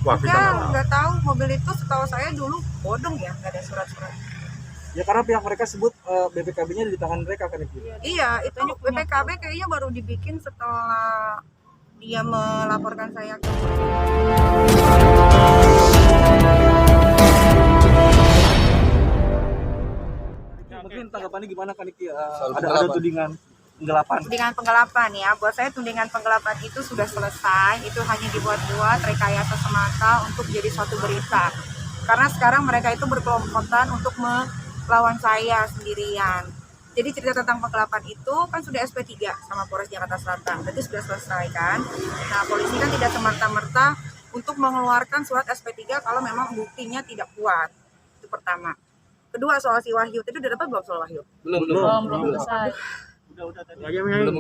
Wah, kita Nggak tahu, mobil itu setahu saya dulu bodong ya, nggak ada surat-surat. Ya karena pihak mereka sebut BPKB-nya di tangan mereka kan itu. Iya, itu BPKB kayaknya baru dibikin setelah dia melaporkan saya ke Mungkin tanggapannya gimana kan Niki? Ada tudingan penggelapan. tudingan penggelapan ya. Buat saya tudingan penggelapan itu sudah selesai, itu hanya dibuat-buat rekayasa semata untuk jadi suatu berita. Karena sekarang mereka itu berkelompokan untuk melawan saya sendirian. Jadi cerita tentang penggelapan itu kan sudah SP3 sama Polres Jakarta Selatan, berarti sudah selesai kan. Nah, polisi kan tidak semerta-merta untuk mengeluarkan surat SP3 kalau memang buktinya tidak kuat. Itu pertama. Kedua, soal si Wahyu, tadi udah dapat belum soal Wahyu? Belum selesai.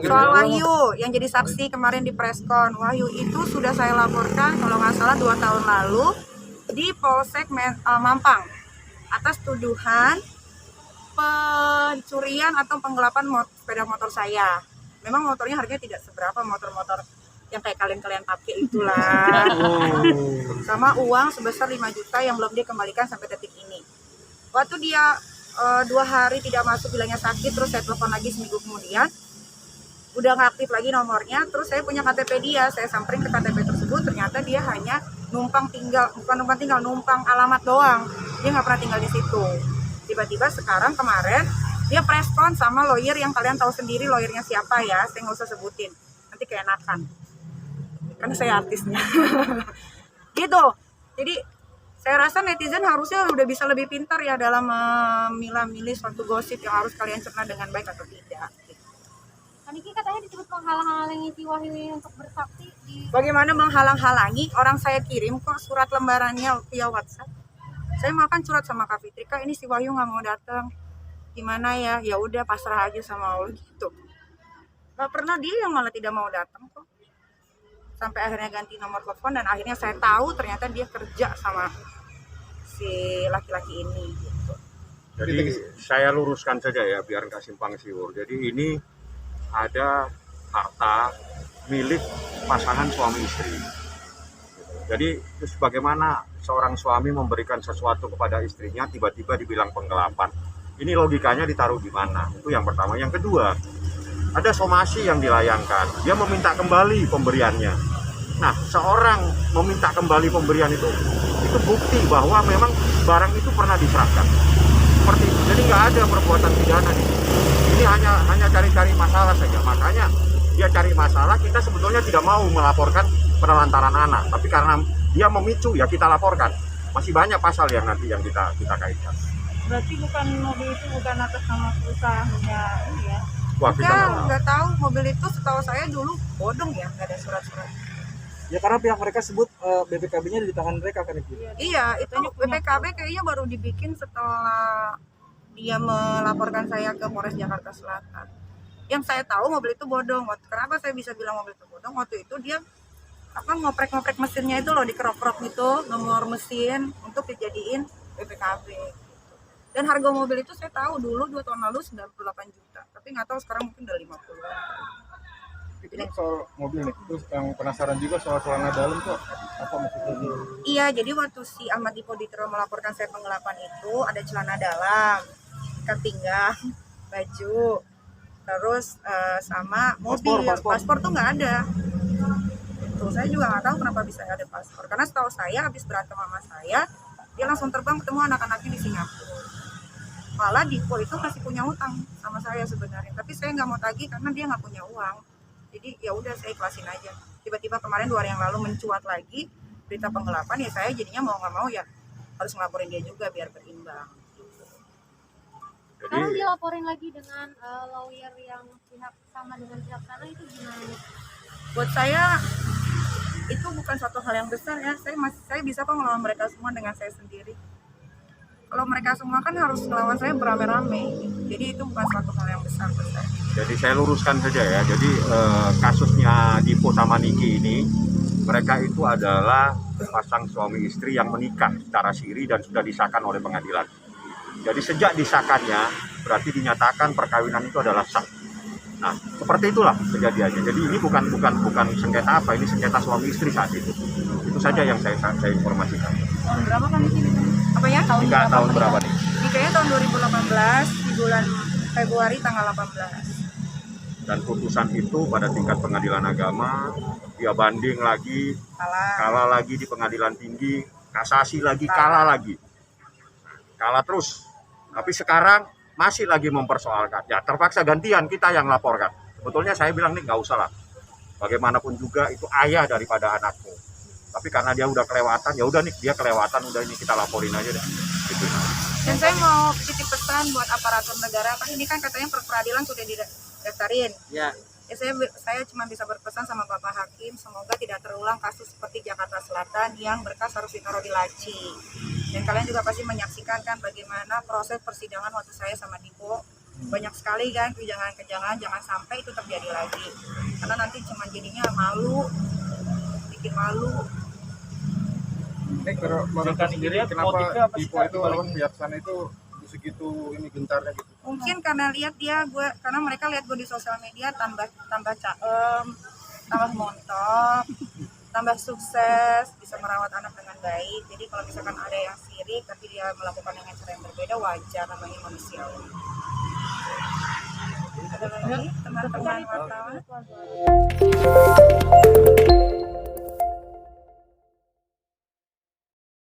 Soal Wahyu yang jadi saksi kemarin di preskon, Wahyu itu sudah saya laporkan kalau nggak salah 2 tahun lalu di Polsek Mampang atas tuduhan pencurian atau penggelapan sepeda motor saya. Memang motornya harganya tidak seberapa, motor-motor yang kayak kalian pakai itulah. Sama uang sebesar 5 juta yang belum dia kembalikan sampai detik ini. Waktu dia 2 hari tidak masuk, bilangnya sakit, terus saya telepon lagi seminggu kemudian, udah nggak aktif lagi nomornya. Terus saya punya KTP dia, saya samperin ke KTP tersebut, ternyata dia hanya numpang alamat doang, dia nggak pernah tinggal di situ. Tiba-tiba sekarang kemarin dia preskon sama lawyer yang kalian tahu sendiri lawyernya siapa ya, saya nggak usah sebutin, nanti keenakan, karena saya artisnya. Gitu. Jadi saya rasa netizen harusnya udah bisa lebih pintar ya dalam memilah-milih suatu gosip yang harus kalian cerna dengan baik atau tidak. Niki katanya disebut menghalang-halangi si Wahyu ini untuk bersaksi di... Bagaimana menghalang-halangi? Orang saya kirim kok surat lembarannya via WhatsApp. Saya makan surat sama Kak Fitri, Kak ini si Wahyu nggak mau datang. Gimana ya? Ya udah pasrah aja sama Allah gitu. Gak pernah dia yang malah tidak mau datang kok. Sampai akhirnya ganti nomor telepon dan akhirnya saya tahu ternyata dia kerja sama si laki-laki ini gitu. Jadi saya luruskan saja ya biar nggak simpang siur. Jadi ini ada harta milik pasangan suami istri. Jadi terus bagaimana seorang suami memberikan sesuatu kepada istrinya tiba-tiba dibilang penggelapan. Ini logikanya ditaruh di mana? Itu yang pertama. Yang kedua, ada somasi yang dilayangkan. Dia meminta kembali pemberiannya. Nah, seorang meminta kembali pemberian itu bukti bahwa memang barang itu pernah diserahkan. Seperti itu. Jadi nggak ada perbuatan pidana di sini. Ini hanya cari-cari masalah saja. Makanya dia cari masalah, kita sebetulnya tidak mau melaporkan penelantaran anak. Tapi karena dia memicu, ya kita laporkan. Masih banyak pasal yang nanti yang kita kaitkan. Berarti mobil itu bukan atas nama perusahaannya ini ya? Wah, kita nggak tahu. Mobil itu setahu saya dulu bodong ya, nggak ada surat-surat. Ya karena pihak mereka sebut BPKB-nya di tangan mereka kan itu. Iya, itu BPKB kayaknya baru dibikin setelah dia melaporkan saya ke Polres Jakarta Selatan. Yang saya tahu mobil itu bodong. Kenapa saya bisa bilang mobil itu bodong? Waktu itu dia ngoprek-ngoprek mesinnya itu loh, dikerok-kerok gitu, nomor mesin untuk dijadiin BPKB. Dan harga mobil itu saya tahu dulu 2 tahun lalu 98 juta. Tapi nggak tahu sekarang mungkin udah 50. Itu kan soal mobil nih, terus yang penasaran juga soal celana dalam tuh apa maksudnya? Iya, jadi waktu si Ahmad Dipoditro melaporkan saya penggelapan itu ada celana dalam, ikat pinggang, baju, terus sama mobil. Paspor tuh nggak ada. Itu saya juga nggak tahu kenapa bisa ada paspor. Karena setahu saya habis berantem sama saya, dia langsung terbang ketemu anak-anaknya di Singapura. Malah Dipo itu masih punya utang sama saya sebenarnya, tapi saya nggak mau tagih karena dia nggak punya uang. Jadi ya udah saya ikhlasin aja. Tiba-tiba kemarin 2 hari yang lalu mencuat lagi berita penggelapan, ya saya jadinya mau nggak mau ya harus ngelaporin dia juga biar berimbang. Sekarang dilaporin lagi dengan lawyer yang pihak sama dengan pihak sana, itu gimana? Buat saya itu bukan suatu hal yang besar ya. Saya bisa kok ngelawan mereka semua dengan saya sendiri. Kalau mereka semua kan harus ngelawan saya beramai-ramai. Jadi itu bukan suatu hal yang besar buat saya. Jadi saya luruskan saja ya. Jadi kasusnya Dipo sama Niki ini, mereka itu adalah pasang suami istri yang menikah secara siri dan sudah disahkan oleh pengadilan. Jadi sejak disahkannya berarti dinyatakan perkawinan itu adalah sah. Nah, seperti itulah kejadiannya. Jadi ini bukan sengketa apa, ini sengketa suami istri saat itu. Itu saja yang saya informasikan. Tahun berapa kan ini? Apa ya? Hingga tahun berapa nih? Nikahnya tahun 2018 di bulan Februari tanggal 18. Dan putusan itu pada tingkat pengadilan agama, dia banding lagi, kalah lagi di pengadilan tinggi, kasasi lagi, kalah lagi. Kalah terus. Tapi sekarang masih lagi mempersoalkan. Ya terpaksa gantian kita yang laporkan. Sebetulnya saya bilang nih nggak usah lah. Bagaimanapun juga itu ayah daripada anakmu. Tapi karena dia udah kelewatan, ya udah nih dia kelewatan, udah ini kita laporin aja deh. Gitu. Dan saya mau titip pesan buat aparatur negara, kan ini kan katanya peradilan sudah didaftarin. Ya. Ya saya cuma bisa berpesan sama Bapak Hakim, semoga tidak terulang kasus seperti Jakarta Selatan yang berkas harus ditaruh di laci. Dan kalian juga pasti menyaksikan kan bagaimana proses persidangan waktu saya sama Dipo. Banyak sekali kan kejangan-kejangan, jangan sampai itu terjadi lagi. Karena nanti cuma jadinya malu, bikin malu. Ini kalau sendiri kenapa motifnya apa sih, Dipo Kak? itu lawan pihak sana itu segitu ini gentarnya gitu? Mungkin karena lihat karena mereka lihat gue di sosial media tambah caem, tambah montok, tambah sukses, bisa merawat anak dengan baik. Jadi kalau misalkan ada yang sirik tapi dia melakukan dengan cara yang berbeda, wajar, namanya manusiawi. Ada lagi teman-teman wartawan?